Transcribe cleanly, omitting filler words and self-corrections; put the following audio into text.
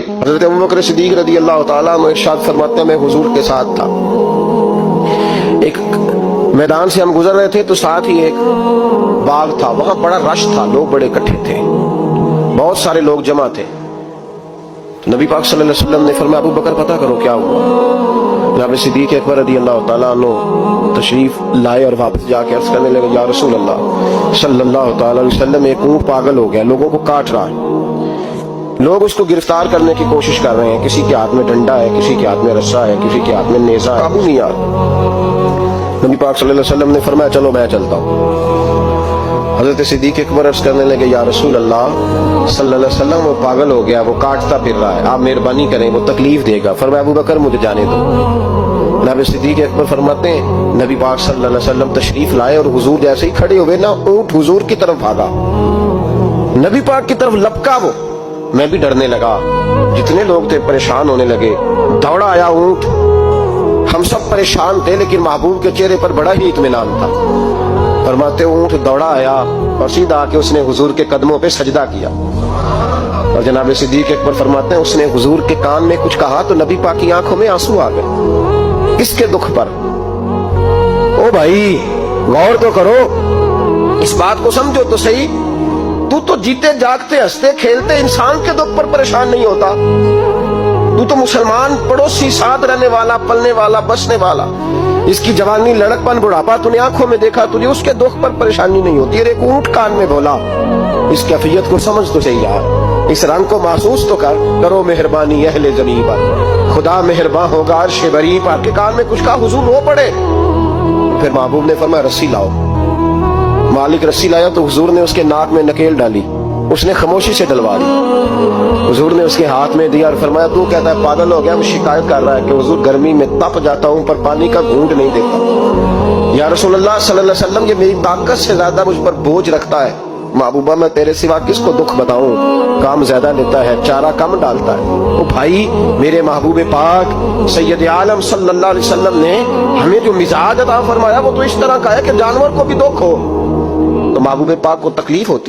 حضرت ابوبکر صدیق رضی اللہ تعالیٰ عنہ ارشاد فرماتے ہیں میں حضور کے ساتھ تھا، ایک میدان سے ہم گزر رہے تھے تو ساتھ ہی ایک باغ تھا، وہاں بڑا رش تھا، لوگ بڑے اکٹھے تھے، بہت سارے لوگ جمع تھے۔ نبی پاک صلی اللہ علیہ وسلم نے فرمایا ابوبکر پتہ کرو کیا ہوا۔ جناب صدیق اکبر رضی اللہ تعالیٰ عنہ تشریف لائے اور واپس جا کے عرض کرنے لگے یا رسول اللہ صلی اللہ تعالیٰ علیہ وسلم ایک اونٹ پاگل ہو گیا، لوگوں کو کاٹ رہا ہے، لوگ اس کو گرفتار کرنے کی کوشش کر رہے ہیں، کسی کے ہاتھ میں ڈنڈا ہے، کسی کے ہاتھ میں رسا ہے، کسی کے ہاتھ میں نیزہ ہے، قابو نہیں آ رہا۔ نبی پاک صلی اللہ علیہ وسلم نے فرمایا چلو میں چلتا ہوں۔ حضرت صدیق اکبر عرض کرنے لگے یا رسول اللہ صلی اللہ علیہ وسلم وہ پاگل ہو گیا، وہ کاٹتا پھر رہا ہے، آپ مہربانی کریں، وہ تکلیف دے گا۔ فرمایا ابوبکر مجھے جانے دو۔ جناب صدیق اکبر فرماتے ہیں نبی پاک صلی اللہ علیہ وسلم تشریف لائے اور حضور جیسے ہی کھڑے ہوئے نا اونٹ حضور کی طرف بھاگا، نبی پاک کی طرف لپکا، وہ میں بھی ڈرنے لگا، جتنے لوگ تھے پریشان ہونے لگے، دوڑا آیا اونٹ، ہم سب پریشان تھے لیکن محبوب کے چہرے پر بڑا ہی اطمینان تھا۔ فرماتے اونٹ دوڑا آیا اور سیدھا آ کے اس نے حضور کے قدموں پہ سجدہ کیا، اور جناب صدیق اکبر فرماتے ہیں اس نے حضور کے کان میں کچھ کہا تو نبی پاک کی آنکھوں میں آنسو آ گئے، اس کے دکھ پر۔ او بھائی غور تو کرو، اس بات کو سمجھو تو صحیح، تو جیتے جاگتے ہنستے کھیلتے انسان کے دکھ پر پریشان نہیں ہوتا، تو مسلمان پڑوسی ساتھ رہنے والا، پلنے والا، بسنے والا، اس کی جوانی لڑک پن بڑھاپا تو نے آنکھوں میں دیکھا، تجھے اس کے دکھ پر پریشانی نہیں ہوتی۔ ایک اونٹ کان میں بولا، اس کیفیت کو سمجھ تو صحیح یار، اس رنگ کو محسوس تو کرو مہربانی اہل زمین پر، خدا مہربان ہوگا عرش بری پر۔ کے کان میں کچھ کہا، حضور رو پڑے، پھر محبوب نے فرمایا رسی لاؤ۔ مالک رسی لایا تو حضور نے اس کے ناک میں نکیل ڈالی، اس نے خاموشی سے ڈلوا دی، حضور نے اس کے ہاتھ میں دیا اور فرمایا تو کہتا ہے پاگل ہو گیا، وہ شکایت کر رہا ہے کہ حضور گرمی میں تپ جاتا ہوں پر پانی کا گھونٹ نہیں دیتا۔ یا رسول اللہ صلی اللہ علیہ وسلم یہ میری طاقت سے زیادہ مجھ پر بوجھ رکھتا ہے، محبوبہ میں تیرے سوا کس کو دکھ بتاؤں، کام زیادہ لیتا ہے چارہ کم ڈالتا ہے۔ وہ بھائی میرے محبوب پاک سید عالم صلی اللہ علیہ وسلم نے ہمیں جو مزاج عطا فرمایا وہ تو اس طرح کا ہے کہ جانور کو بھی دکھ ہو تو محبوب پاک کو تکلیف ہوتی۔